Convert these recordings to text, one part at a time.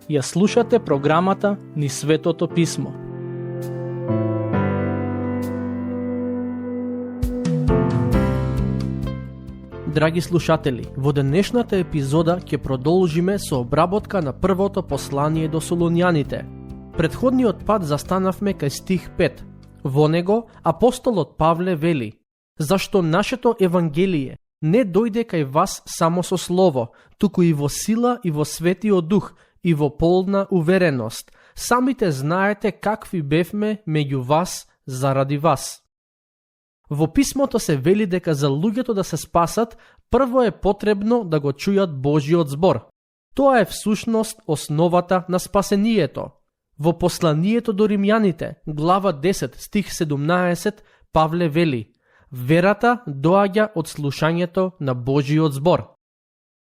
Ја слушате програмата Низ Светото Писмо. Драги слушатели, во денешната епизода ќе продолжиме со обработка на првото послание до Солуњаните. Претходниот пат застанавме кај стих 5. Во него апостолот Павле вели: зашто нашето евангелие не дојде кај вас само со слово, туку и во сила и во светиот дух, и во полна увереност. Самите знаете какви бевме меѓу вас заради вас. Во писмото се вели дека за луѓето да се спасат, прво е потребно да го чујат Божиот збор. Тоа е всушност основата на спасението. Во посланието до Римјаните, глава 10, стих 17, Павле вели: верата доаѓа од слушањето на Божиот збор.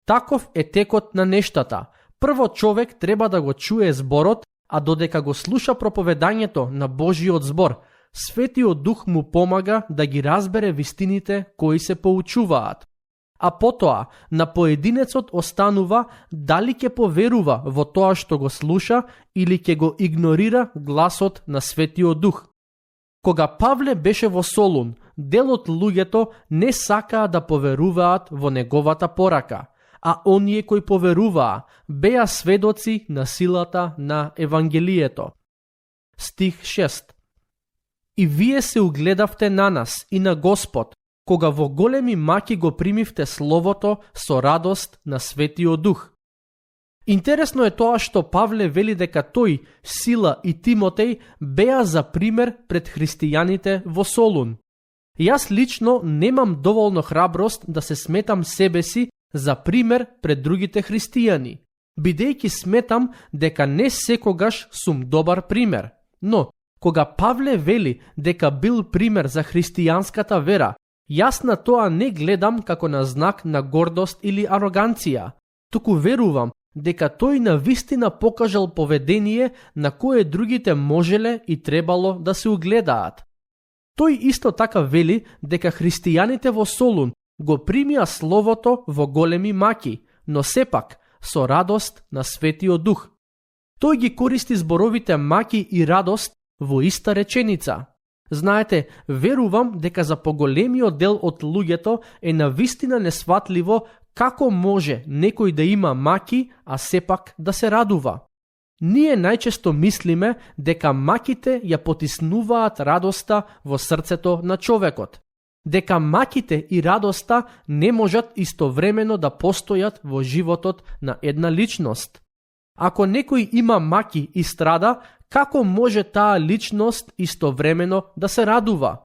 Таков е текот на нештата. Прво човек треба да го чуе зборот, а додека го слуша проповедањето на Божиот збор, Светиот Дух му помага да ги разбере вистините кои се поучуваат. А потоа, на поединецот останува дали ќе поверува во тоа што го слуша или ќе го игнорира гласот на Светиот Дух. Кога Павле беше во Солун, дел од луѓето не сакаа да поверуваат во неговата порака, а оние кои поверуваа беа сведоци на силата на Евангелието. Стих 6. И вие се угледавте на нас и на Господ, кога во големи маки го примивте Словото со радост на Светиот Дух. Интересно е тоа што Павле вели дека тој, Сила и Тимотеј беа за пример пред христијаните во Солун. Јас лично немам доволно храброст да се сметам себе си за пример пред другите христијани, бидејќи сметам дека не секогаш сум добар пример. Но, кога Павле вели дека бил пример за христијанската вера, јас на тоа не гледам како на знак на гордост или ароганција, туку верувам дека тој навистина покажал поведение на кое другите можеле и требало да се угледаат. Тој исто така вели дека христијаните во Солун го примија Словото во големи маки, но сепак со радост на Светиот Дух. Тој ги користи зборовите маки и радост во иста реченица. Знаете, верувам дека за поголемиот дел од луѓето е навистина несватливо како може некој да има маки, а сепак да се радува. Ние најчесто мислиме дека маките ја потиснуваат радоста во срцето на човекот. Дека маките и радоста не можат истовремено да постојат во животот на една личност. Ако некој има маки и страда, како може таа личност истовремено да се радува?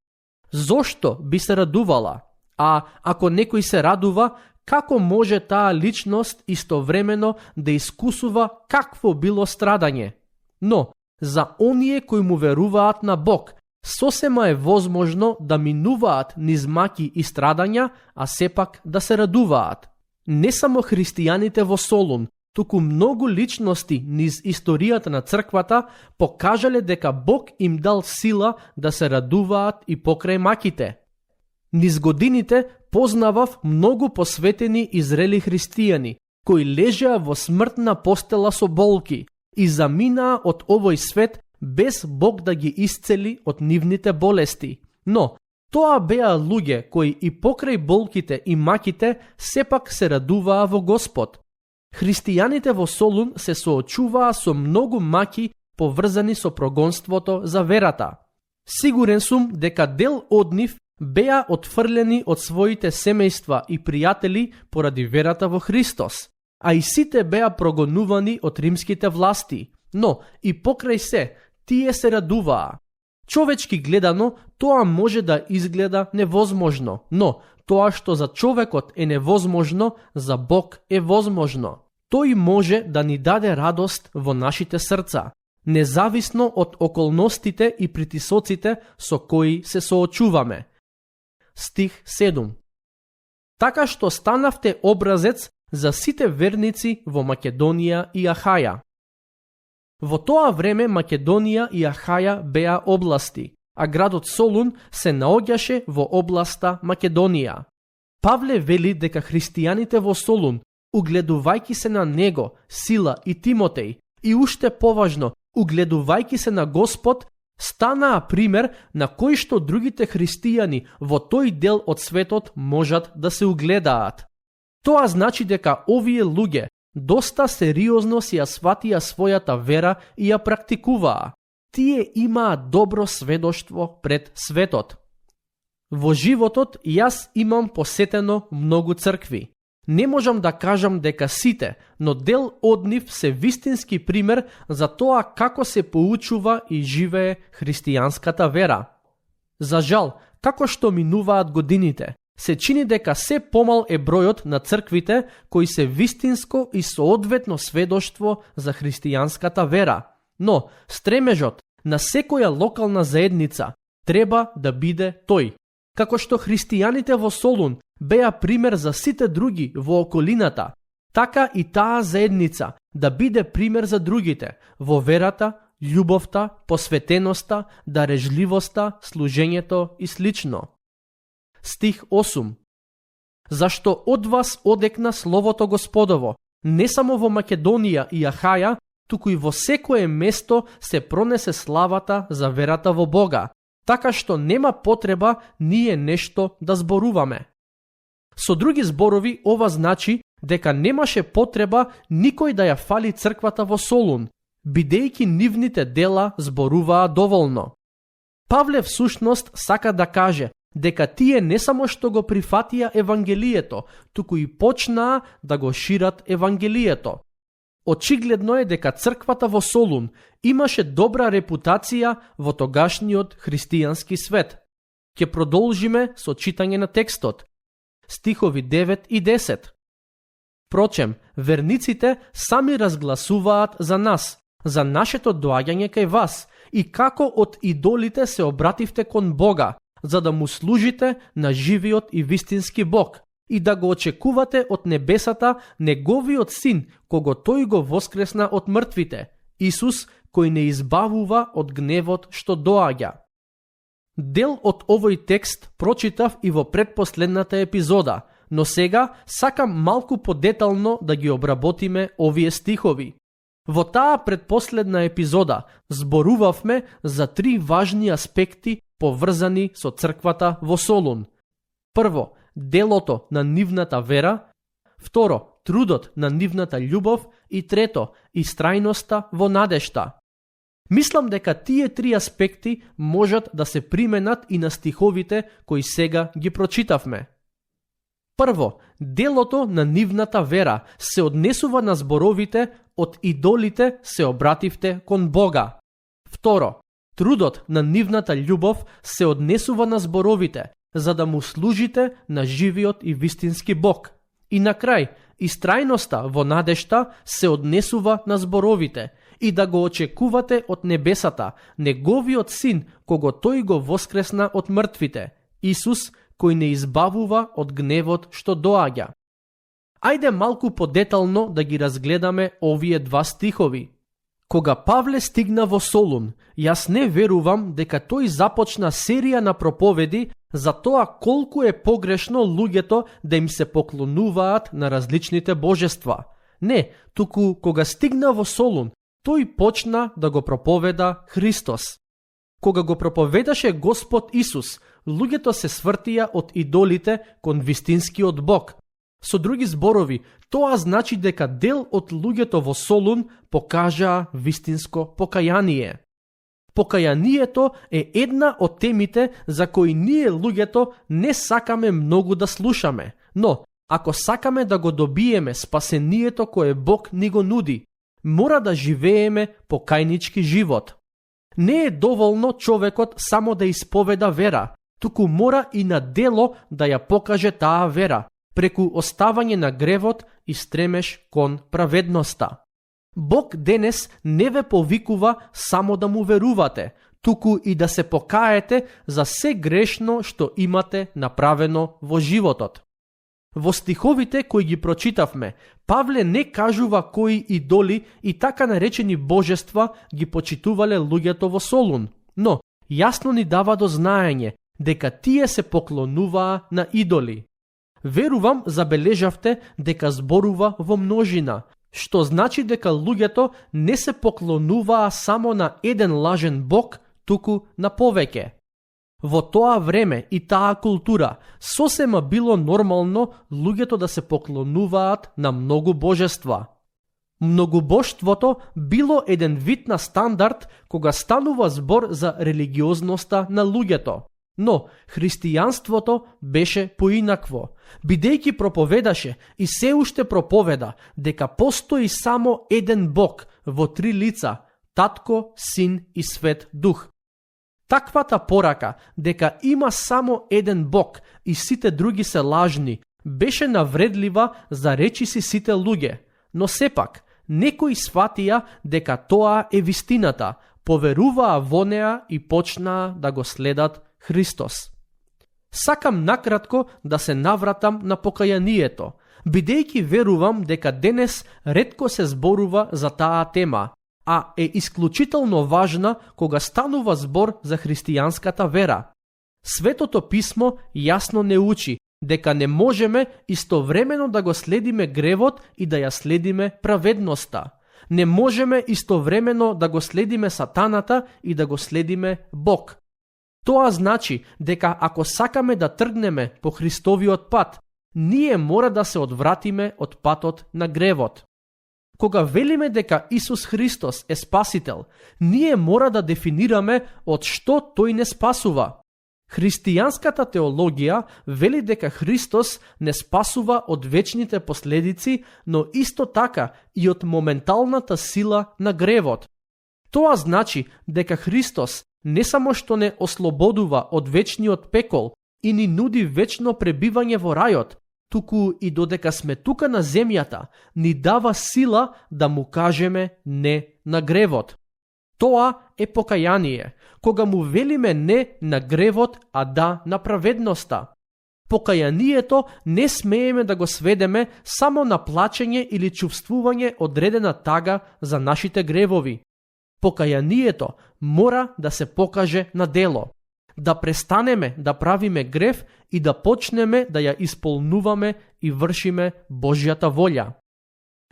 Зошто би се радувала? А ако некој се радува, како може таа личност истовремено да искусува какво било страдање? Но, за оние кои му веруваат на Бог, сосема е возможно да минуваат низ маки и страдања, а сепак да се радуваат. Не само христијаните во Солун, туку многу личности низ историјата на црквата покажале дека Бог им дал сила да се радуваат и покрај маките. Низ годините познавав многу посветени и зрели христијани, кои лежеа во смртна постела со болки и заминаа од овој свет без Бог да ги исцели од нивните болести. Но, тоа беа луѓе кои и покрај болките и маките сепак се радуваа во Господ. Христијаните во Солун се соочуваа со многу маки поврзани со прогонството за верата. Сигурен сум дека дел од нив беа отфрлени од своите семејства и пријатели поради верата во Христос, а и сите беа прогонувани од римските власти, но и покрај се, тие се радуваа. Човечки гледано, тоа може да изгледа невозможно, но тоа што за човекот е невозможно, за Бог е возможно. Тој може да ни даде радост во нашите срца, независно од околностите и притисоците со кои се соочуваме. Стих 7. Така што станавте образец за сите верници во Македонија и Ахаја. Во тоа време Македонија и Ахаја беа области, а градот Солун се наоѓаше во областа Македонија. Павле вели дека христијаните во Солун, угледувајќи се на него, Сила и Тимотеј, и уште поважно, угледувајќи се на Господ, станаа пример на кој што другите христијани во тој дел од светот можат да се угледаат. Тоа значи дека овие луѓе доста сериозно си ја сватија својата вера и ја практикуваа. Тие имаат добро сведоштво пред светот. Во животот јас имам посетено многу цркви. Не можам да кажам дека сите, но дел од нив се вистински пример за тоа како се поучува и живее христијанската вера. За жал, како што минуваат годините, се чини дека се помал е бројот на црквите кои се вистинско и соодветно сведоштво за христијанската вера. Но стремежот на секоја локална заедница треба да биде тој. Како што христијаните во Солун беа пример за сите други во околината, така и таа заедница да биде пример за другите во верата, љубовта, посветеноста, дарежливоста, служењето и слично. Стих 8. Зашто од вас одекна Словото Господово, не само во Македонија и Ахаја, туку и во секое место се пронесе славата за верата во Бога, така што нема потреба ние нешто да зборуваме. Со други зборови, ова значи дека немаше потреба никој да ја фали црквата во Солун, бидејќи нивните дела зборуваа доволно. Павле всушност сака да каже дека тие не само што го прифатија Евангелието, туку и почнаа да го шират Евангелието. Очигледно е дека црквата во Солун имаше добра репутација во тогашниот христијански свет. Ќе продолжиме со читање на текстот. Стихови 9 и 10. Впрочем, верниците сами разгласуваат за нас, за нашето доаѓање кај вас и како од идолите се обративте кон Бога, за да му служите на живиот и вистински Бог и да го очекувате од небесата неговиот син, кого тој го воскресна од мртвите, Исус, кој не избавува од гневот што доаѓа. Дел од овој текст прочитав и во предпоследната епизода, но сега сакам малку подетално да ги обработиме овие стихови. Во таа предпоследна епизода зборувавме за 3 важни аспекти поврзани со црквата во Солун. Прво, делото на нивната вера, второ, трудот на нивната љубов и трето, истрајноста во надежта. Мислам дека тие 3 аспекти можат да се применат и на стиховите кои сега ги прочитавме. Прво, делото на нивната вера се однесува на зборовите од идолите се обративте кон Бога. Второ, трудот на нивната љубов се однесува на зборовите за да му служите на живиот и вистински Бог. И на крај, истрајноста во надежта се однесува на зборовите и да го очекувате од небесата, неговиот син, кого тој го воскресна од мртвите, Исус, кој не избавува од гневот што доаѓа. Ајде малку подетално да ги разгледаме овие 2 стихови. Кога Павле стигна во Солун, јас не верувам дека тој започна серија на проповеди за тоа колку е погрешно луѓето да им се поклонуваат на различните божества. Не, туку кога стигна во Солун, тој почна да го проповеда Христос. Кога го проповедаше Господ Исус, луѓето се свртија од идолите кон вистинскиот Бог. Со други зборови, тоа значи дека дел од луѓето во Солун покажаа вистинско покаяние. Покаянието е една од темите за кои ние луѓето не сакаме многу да слушаме, но ако сакаме да го добиеме спасението кое Бог ни го нуди, мора да живееме покајнички живот. Не е доволно човекот само да исповеда вера, туку мора и на дело да ја покаже таа вера, преку оставање на гревот и стремеш кон праведноста. Бог денес не ве повикува само да му верувате, туку и да се покаете за се грешно што имате направено во животот. Во стиховите кои ги прочитавме, Павле не кажува кои идоли и така наречени божества ги почитувале луѓето во Солун, но јасно ни дава до знаење дека тие се поклонуваа на идоли. Верувам забележавте дека зборува во множина, што значи дека луѓето не се поклонуваа само на еден лажен бог, туку на повеќе. Во тоа време и таа култура сосема било нормално луѓето да се поклонуваат на многу божества. Многобожството било еден вид на стандард кога станува збор за религиозноста на луѓето, но христијанството беше поинакво, бидејќи проповедаше и се уште проповеда дека постои само еден Бог во три лица, Татко, Син и Свет Дух. Таквата порака дека има само еден Бог и сите други се лажни, беше навредлива за речиси сите луѓе, но сепак некои сватија дека тоа е вистината, поверуваа во неа и почнаа да го следат Христос. Сакам накратко да се навратам на покајанието, бидејќи верувам дека денес ретко се зборува за таа тема, а е исклучително важна кога станува збор за христијанската вера. Светото писмо јасно не учи дека не можеме истовремено да го следиме гревот и да ја следиме праведноста. Не можеме истовремено да го следиме сатаната и да го следиме Бог. Тоа значи дека ако сакаме да тргнеме по Христовиот пат, ние мора да се одвратиме од патот на гревот. Кога велиме дека Исус Христос е Спасител, ние мора да дефинираме од што тој не спасува. Христијанската теологија вели дека Христос не спасува од вечните последици, но исто така и од моменталната сила на гревот. Тоа значи дека Христос не само што не ослободува од вечниот пекол и ни нуди вечно пребивање во рајот, туку и додека сме тука на земјата, ни дава сила да му кажеме не на гревот. Тоа е покаяние, кога му велиме не на гревот, а да на праведноста. Покајанието не смееме да го сведеме само на плачење или чувствување одредена тага за нашите гревови. Покајанието мора да се покаже на дело. Да престанеме да правиме грев и да почнеме да ја исполнуваме и вршиме Божјата волја.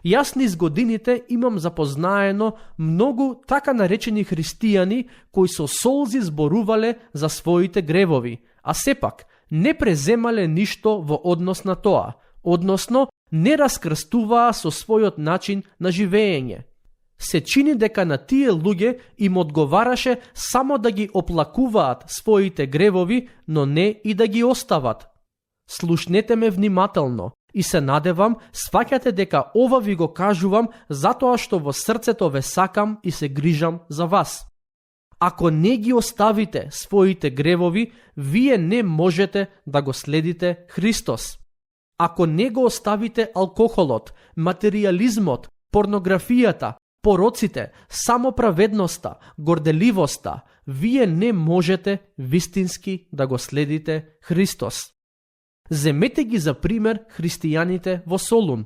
Јас низ годините имам запознаено многу така наречени христијани кои со солзи зборувале за своите гревови, а сепак не преземале ништо во однос на тоа, односно не раскрстуваа со својот начин на живење. Се чини дека на тие луѓе им одговараше само да ги оплакуваат своите гревови, но не и да ги остават. Слушнете ме внимателно и се надевам сваќате дека ова ви го кажувам затоа што во срцето ве сакам и се грижам за вас. Ако не ги оставите своите гревови, вие не можете да го следите Христос. Ако не го оставите алкохолот, материјализмот, порнографијата, пороците, самоправедноста, горделивоста, вие не можете вистински да го следите Христос. Земете ги за пример христијаните во Солун.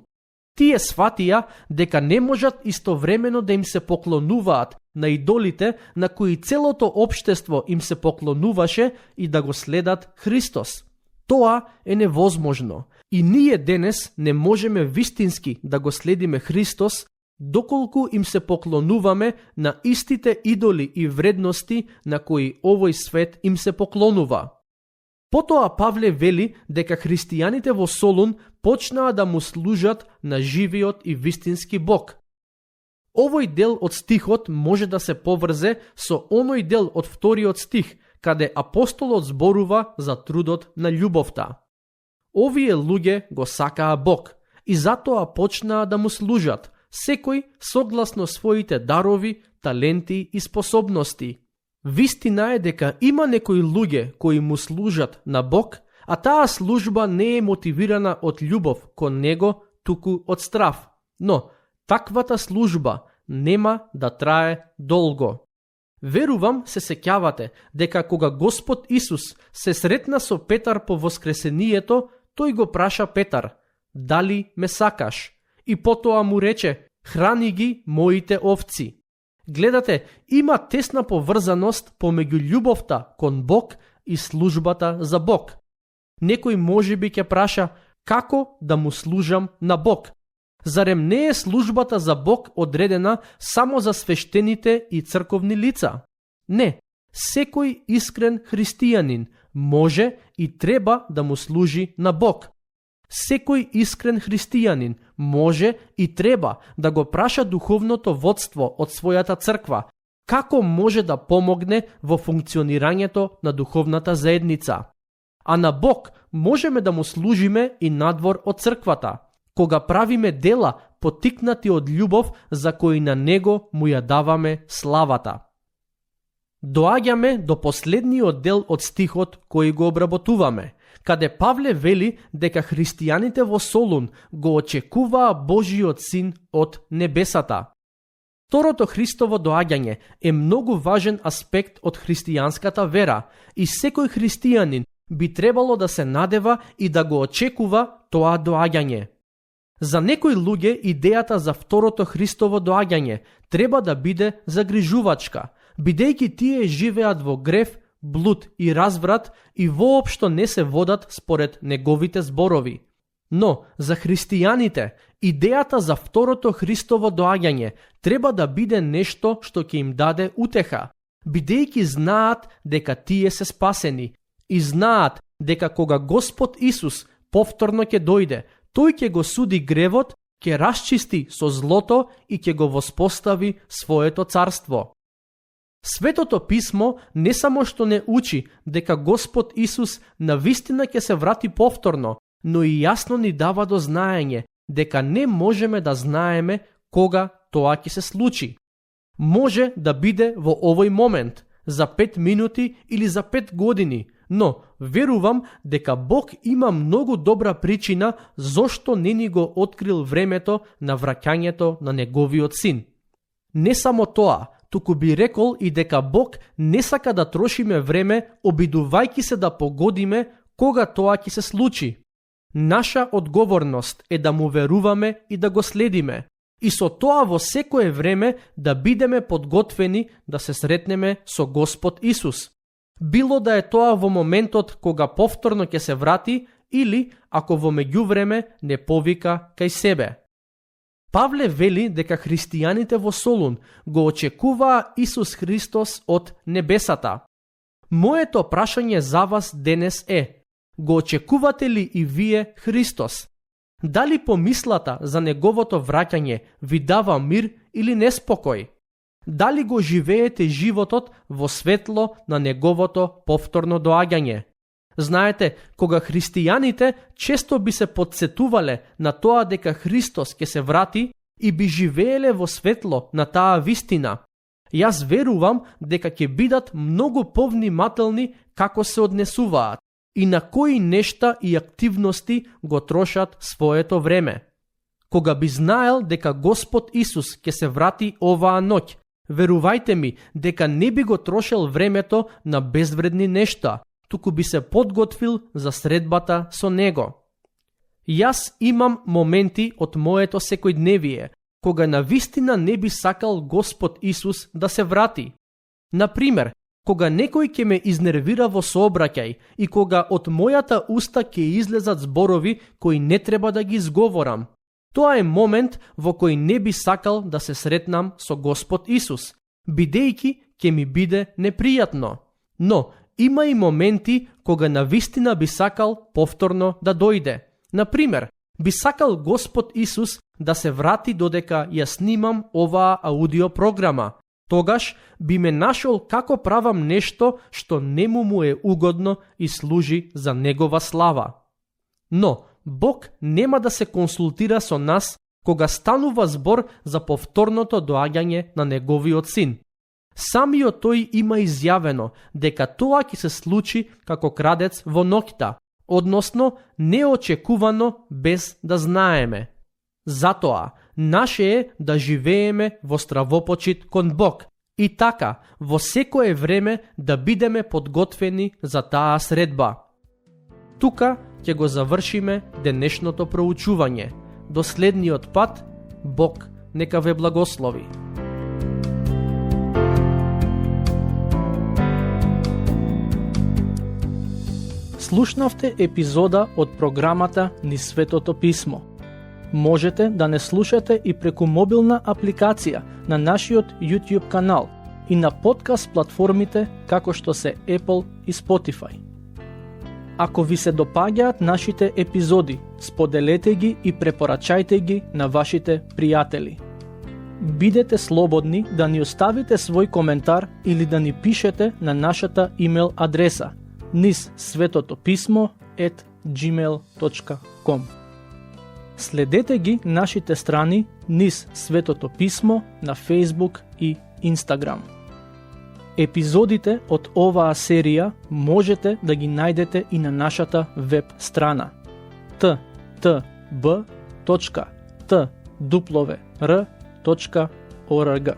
Тие сватија дека не можат истовремено да им се поклонуваат на идолите на кои целото општество им се поклонуваше и да го следат Христос. Тоа е невозможно и ние денес не можеме вистински да го следиме Христос доколку им се поклонуваме на истите идоли и вредности на кои овој свет им се поклонува. Потоа Павле вели дека христијаните во Солун почнаа да му служат на живиот и вистински Бог. Овој дел од стихот може да се поврзе со оној дел од вториот стих, каде апостолот зборува за трудот на љубовта. Овие луѓе го сакаа Бог и затоа почнаа да му служат, секој согласно своите дарови, таленти и способности. Вистина е дека има некои луѓе кои му служат на Бог, а таа служба не е мотивирана од љубов кон Него, туку од страв. Но таквата служба нема да трае долго. Верувам се сеќавате дека кога Господ Исус се сретна со Петар по воскресението, тој го праша Петар: "Дали ме сакаш?" И потоа му рече: "Храни ги моите овци." Гледате, има тесна поврзаност помеѓу љубовта кон Бог и службата за Бог. Некој можеби ќе праша: Како да му служам на Бог? Зарем не е службата за Бог одредена само за свештените и црковни лица? Не, секој искрен христијанин може и треба да му служи на Бог. Секој искрен христијанин може и треба да го праша духовното водство од својата црква, како може да помогне во функционирањето на духовната заедница. А на Бог можеме да му служиме и надвор од црквата, кога правиме дела потикнати од љубов за кои на Него му ја даваме славата. Доаѓаме до последниот дел од стихот кој го обработуваме, каде Павле вели дека христијаните во Солун го очекуваа Божиот Син од небесата. Второто Христово доаѓање е многу важен аспект од христијанската вера и секој христијанин би требало да се надева и да го очекува тоа доаѓање. За некои луѓе идејата за второто Христово доаѓање треба да биде загрижувачка, бидејќи тие живеат во грев, блуд и разврат и воопшто не се водат според неговите зборови. Но за христијаните идејата за второто Христово доаѓање треба да биде нешто што ќе им даде утеха, бидејќи знаат дека тие се спасени и знаат дека кога Господ Исус повторно ќе дојде, тој ќе го суди гревот, ќе расчисти со злото и ќе го воспостави своето царство. Светото писмо не само што не учи дека Господ Исус навистина ќе се врати повторно, но и јасно ни дава до знаење дека не можеме да знаеме кога тоа ќе се случи. Може да биде во овој момент, за 5 минути или за 5 години, но верувам дека Бог има многу добра причина зошто не ни го открил времето на враќањето на Неговиот Син. Не само тоа, туку би рекол и дека Бог не сака да трошиме време обидувајќи се да погодиме кога тоа ќе се случи. Наша одговорност е да му веруваме и да го следиме, и со тоа во секое време да бидеме подготвени да се сретнеме со Господ Исус. Било да е тоа во моментот кога повторно ќе се врати или ако во меѓувреме не повика кај себе. Павле вели дека христијаните во Солун го очекуваа Исус Христос од небесата. Моето прашање за вас денес е: го очекувате ли и вие Христос? Дали помислата за Неговото враќање ви дава мир или неспокој? Дали го живеете животот во светло на Неговото повторно доаѓање? Знаете, кога христијаните често би се подсетувале на тоа дека Христос ќе се врати и би живееле во светло на таа вистина, јас верувам дека ќе бидат многу повнимателни како се однесуваат и на кои нешта и активности го трошат своето време. Кога би знаел дека Господ Исус ќе се врати оваа ноќ, верувајте ми дека не би го трошел времето на безвредни нешта, туку би се подготвил за средбата со Него. Јас имам моменти од моето секојдневие, кога навистина не би сакал Господ Исус да се врати. Например, кога некој ќе ме изнервира во сообраќај и кога од мојата уста ќе излезат зборови кои не треба да ги изговорам. Тоа е момент во кој не би сакал да се сретнам со Господ Исус, бидејќи ќе ми биде непријатно. Но има и моменти кога навистина би сакал повторно да дојде. Например, би сакал Господ Исус да се врати додека ја снимам оваа аудиопрограма. Тогаш би ме нашол како правам нешто што нему му е угодно и служи за Негова слава. Но Бог нема да се консултира со нас кога станува збор за повторното доаѓање на Неговиот Син. Самиот тој има изјавено дека тоа ќе се случи како крадец во ноќта, односно неочекувано без да знаеме. Затоа, наше е да живееме во стравопочит кон Бог и така во секое време да бидеме подготвени за таа средба. Тука ќе го завршиме денешното проучување. До следниот пат, Бог нека ве благослови. Слушнавте епизода од програмата Низ Светото Писмо. Можете да не слушате и преку мобилна апликација на нашиот YouTube канал и на подкаст платформите како што се Apple и Spotify. Ако ви се допаѓаат нашите епизоди, споделете ги и препорачајте ги на вашите пријатели. Бидете слободни да ни оставите свој коментар или да ни пишете на нашата имейл адреса nizsvetotopисmo@gmail.com. Следете ги нашите страни Низ Светото Писмо на Facebook и Instagram. Епизодите од оваа серија можете да ги најдете и на нашата веб страна ttb.twr.org.